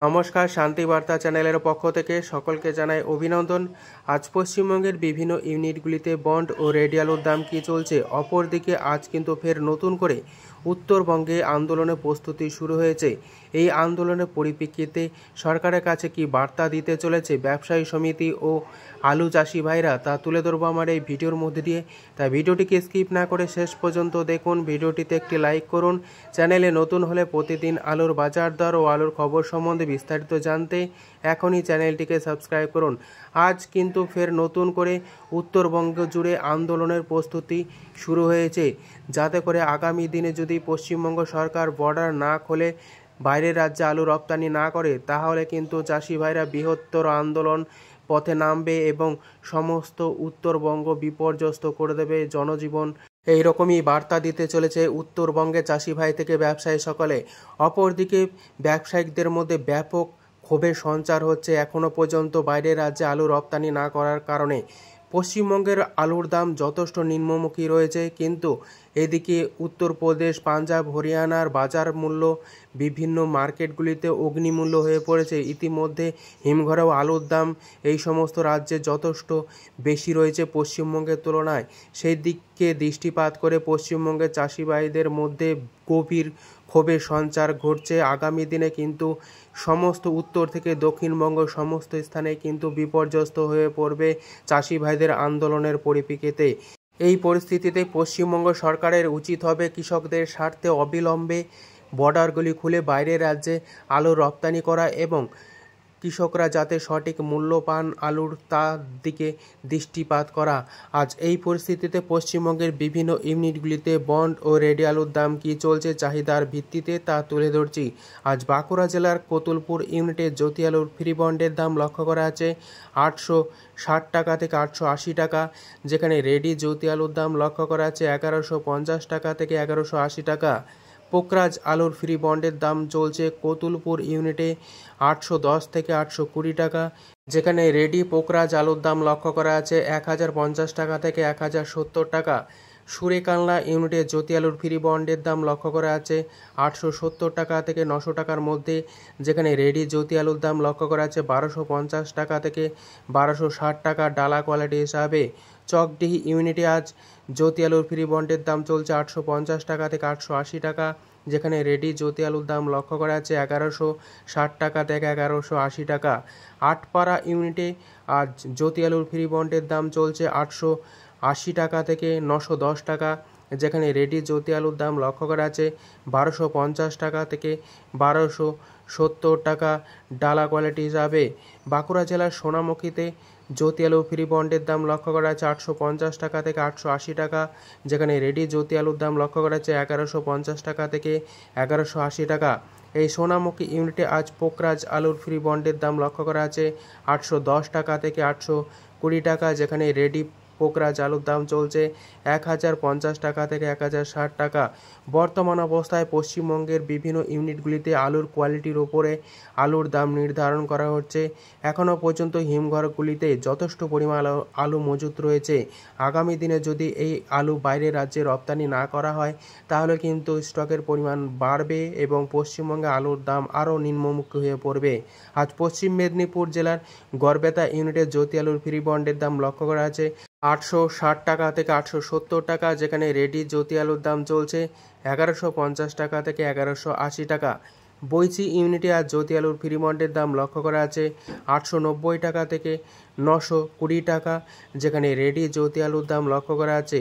নমস্কার, শান্তি বার্তা চ্যানেলের পক্ষ থেকে সকলকে জানাই অভিনন্দন। আজ পশ্চিমবঙ্গের বিভিন্ন ইউনিটগুলিতে বন্ড ও রেডি আলুর দাম কী চলছে। অপরদিকে আজ কিন্তু ফের নতুন করে উত্তরবঙ্গে আন্দোলনের প্রস্তুতি শুরু হয়েছে। এই আন্দোলনের পরিপ্রেক্ষিতে সরকারের কাছে কি বার্তা দিতে চলেছে ব্যবসায়ী সমিতি ও আলু চাষি ভাইরা, তা তুলে ধরবো আমার এই ভিডিওর মধ্যে দিয়ে। তাই ভিডিওটিকে স্কিপ না করে শেষ পর্যন্ত দেখুন। ভিডিওটিতে একটি লাইক করুন। চ্যানেলে নতুন হলে প্রতিদিন আলুর বাজার দর ও আলুর খবর সম্বন্ধে বিস্তারিত জানতে এখনই চ্যানেলটিকে সাবস্ক্রাইব করুন। আজ কিন্তু ফের নতুন করে উত্তরবঙ্গ জুড়ে আন্দোলনের প্রস্তুতি শুরু হয়েছে, যাতে করে আগামী দিনে যদি পশ্চিমবঙ্গ সরকার বর্ডার না খোলে, বাইরের রাজ্যে আলু রপ্তানি না করে, তাহলে কিন্তু চাষি ভাইরা বৃহত্তর আন্দোলন পথে নামবে এবং সমস্ত উত্তরবঙ্গ বিপর্যস্ত করে দেবে জনজীবন। এই রকমই বার্তা দিতে চলেছে উত্তরবঙ্গে চাষি ভাই থেকে ব্যবসায়ী সকলে। অপরদিকে ব্যবসায়িকদের মধ্যে ব্যাপক ক্ষোভের সঞ্চার হচ্ছে এখনও পর্যন্ত বাইরের রাজ্যে আলু রপ্তানি না করার কারণে। পশ্চিমবঙ্গের আলুর দাম যথেষ্ট নিম্নমুখী রয়েছে, কিন্তু এদিকে উত্তরপ্রদেশ, পাঞ্জাব, হরিয়ানার বাজার মূল্য বিভিন্ন মার্কেটগুলিতে অগ্নিমূল্য হয়ে পড়েছে। ইতিমধ্যে হিমঘরেও আলুর দাম এই সমস্ত রাজ্যে যথেষ্ট বেশি রয়েছে পশ্চিমবঙ্গের তুলনায়। সেই দিককে দৃষ্টিপাত করে পশ্চিমবঙ্গের চাষি ভাইদের মধ্যে গভীর ক্ষোভের সঞ্চার ঘটছে। আগামী দিনে কিন্তু সমস্ত উত্তর থেকে দক্ষিণবঙ্গ সমস্ত স্থানে কিন্তু বিপর্যস্ত হয়ে পড়বে চাষি ভাইদের আন্দোলনের পরিপ্রেক্ষিতে। এই পরিস্থিতিতে পশ্চিমবঙ্গ সরকারের উচিত হবে কৃষকদের স্বার্থে অবিলম্বে বর্ডারগুলি খুলে বাইরের রাজ্যে আলু রপ্তানি করা এবং কৃষকরা যাতে সঠিক মূল্য পান আলুর, তার দিকে দৃষ্টিপাত করা। আজ এই পরিস্থিতিতে পশ্চিমবঙ্গের বিভিন্ন ইউনিটগুলিতে বন্ড ও রেডি আলুর দাম কী চলছে চাহিদার ভিত্তিতে তা তুলে ধরছি। আজ বাঁকুড়া জেলার কতুলপুর ইউনিটে জ্যোতি আলুর ফ্রি বন্ডের দাম লক্ষ্য করা আছে 860 টাকা থেকে 880 টাকা, যেখানে রেডি জ্যোতি আলুর দাম লক্ষ্য করা আছে 1150 টাকা থেকে 1180 টাকা। পোকরাজ আলুর ফ্রি বন্ডের দাম চলছে কতুলপুর ইউনিটে 810 থেকে 820 টাকা, যেখানে রেডি পোকরাজ আলুর দাম লক্ষ্য করা আছে 1050 টাকা থেকে 1070 টাকা। সুরেকানলা ইউনিটে জ্যোতি আলুর ফ্রি বন্ডের দাম লক্ষ্য করা আছে 870 টাকা থেকে 900 টাকার মধ্যে, যেখানে রেডি জ্যোতি আলুর দাম লক্ষ্য করা আছে 1250 টাকা থেকে 1260 টাকা ডালা কোয়ালিটি হিসাবে। চকডিহি ইউনিটে আজ জ্যোতি আলুর ফ্রি বন্ডের দাম চলছে 850 টাকা থেকে 880 টাকা, যেখানে রেডি জ্যোতি আলুর দাম লক্ষ্য করা আছে 1160 টাকা থেকে 1180 টাকা। আটপাড়া ইউনিটে আজ জ্যোতি আলুর ফ্রি বন্ডের দাম চলছে 880 টাকা থেকে 910 টাকা, যেখানে রেডি জ্যোতি আলুর দাম লক্ষ্য করা আছে 1250 টাকা থেকে 1270 টাকা ডালা কোয়ালিটি হিসাবে। বাঁকুড়া জেলার সোনামুখীতে জ্যোতি আলু ফ্রি বন্ডের দাম লক্ষ্য করা আছে 850 টাকা থেকে 880 টাকা, যেখানে রেডি জ্যোতি আলুর দাম লক্ষ্য করা আছে 1150 টাকা থেকে 1180 টাকা। এই সোনামুখী ইউনিটে আজ পোকরাজ আলুর ফ্রি বন্ডের দাম লক্ষ্য করা আছে 810 টাকা থেকে 820 টাকা, যেখানে রেডি পোকরাজ আলুর দাম চলছে 1050 টাকা থেকে 1060 টাকা। বর্তমান অবস্থায় পশ্চিমবঙ্গের বিভিন্ন ইউনিটগুলিতে আলুর কোয়ালিটির ওপরে আলুর দাম নির্ধারণ করা হচ্ছে। এখনও পর্যন্ত হিমঘরগুলিতে যথেষ্ট পরিমাণ আলু মজুত রয়েছে। আগামী দিনে যদি এই আলু বাইরের রাজ্যে রপ্তানি না করা হয়, তাহলে কিন্তু স্টকের পরিমাণ বাড়বে এবং পশ্চিমবঙ্গে আলুর দাম আরও নিম্নমুখী হয়ে পড়বে। আজ পশ্চিম মেদিনীপুর জেলার গড়বেতা ইউনিটে জ্যোতি আলুর ফ্রি বন্ডের দাম লক্ষ্য করা আছে 860 টাকা থেকে 870 টাকা, যেখানে রেডি জ্যোতি আলুর দাম চলছে 1150 টাকা থেকে 1180 টাকা। বৈচি ইউনিটে আজ জ্যোতি আলুর ফ্রি বন্ডের দাম লক্ষ্য করা আছে 890 টাকা থেকে 920 টাকা, যেখানে রেডি জ্যোতি আলুর দাম লক্ষ্য করা আছে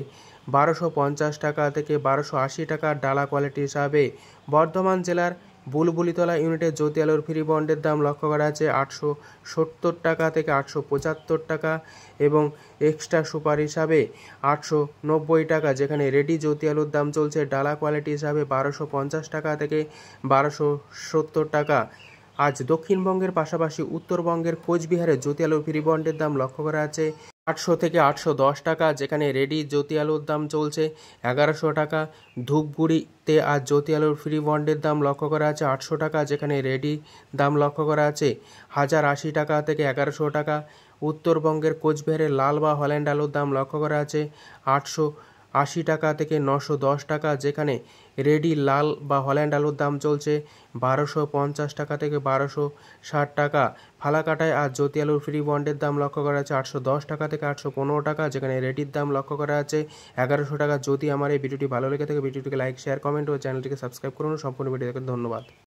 1250 টাকা থেকে 1280 টাকা ডালা কোয়ালিটি হিসাবে। বর্ধমান জেলার বুলবুলিতলা ইউনিটে জ্যোতি আলুর ফ্রি বন্ডের দাম লক্ষ্য করা আছে 870 টাকা থেকে 875 টাকা এবং এক্সট্রা সুপার হিসাবে 890 টাকা, যেখানে রেডি জ্যোতি আলুর দাম চলছে ডালা কোয়ালিটি হিসাবে 1250 টাকা থেকে 1270 টাকা। আজ দক্ষিণবঙ্গের পাশাপাশি উত্তরবঙ্গের কোচবিহারে জ্যোতি আলুর ফ্রি বন্ডের দাম লক্ষ্য করা আছে 800 থেকে 810 টাকা, যেখানে রেডি জ্যোতি আলুর দাম চলছে 1100 টাকা। ধূপগুড়িতে আজ জ্যোতি আলুর ফ্রি বন্ডের দাম লক্ষ্য করা আছে 800 টাকা, যেখানে রেডি দাম লক্ষ্য করা আছে 1080 টাকা থেকে 1100 টাকা। উত্তরবঙ্গের কোচবিহারে লাল বা হল্যান্ড আলুর দাম লক্ষ্য করা আছে 880 টাকা থেকে 910 টাকা, যেখানে রেডি লাল বা হল্যান্ড আলুর দাম চলছে 1250 টাকা থেকে 1260 টাকা। ফালাকাটায় আজ জ্যোতি আলুর ফ্রি বন্ডের দাম লক্ষ্য করা যাচ্ছে 810 টাকা থেকে 815 টাকা, যেখানে রেডির দাম লক্ষ্য করা যাচ্ছে 1100 টাকা। যদি আমার এই ভিডিওটি ভালো লেগে থাকে ভিডিওটিকে লাইক, শেয়ার, কমেন্ট ও চ্যানেলটিকে সাবস্ক্রাইব করুন। সম্পূর্ণ ভিডিও দেখার ধন্যবাদ।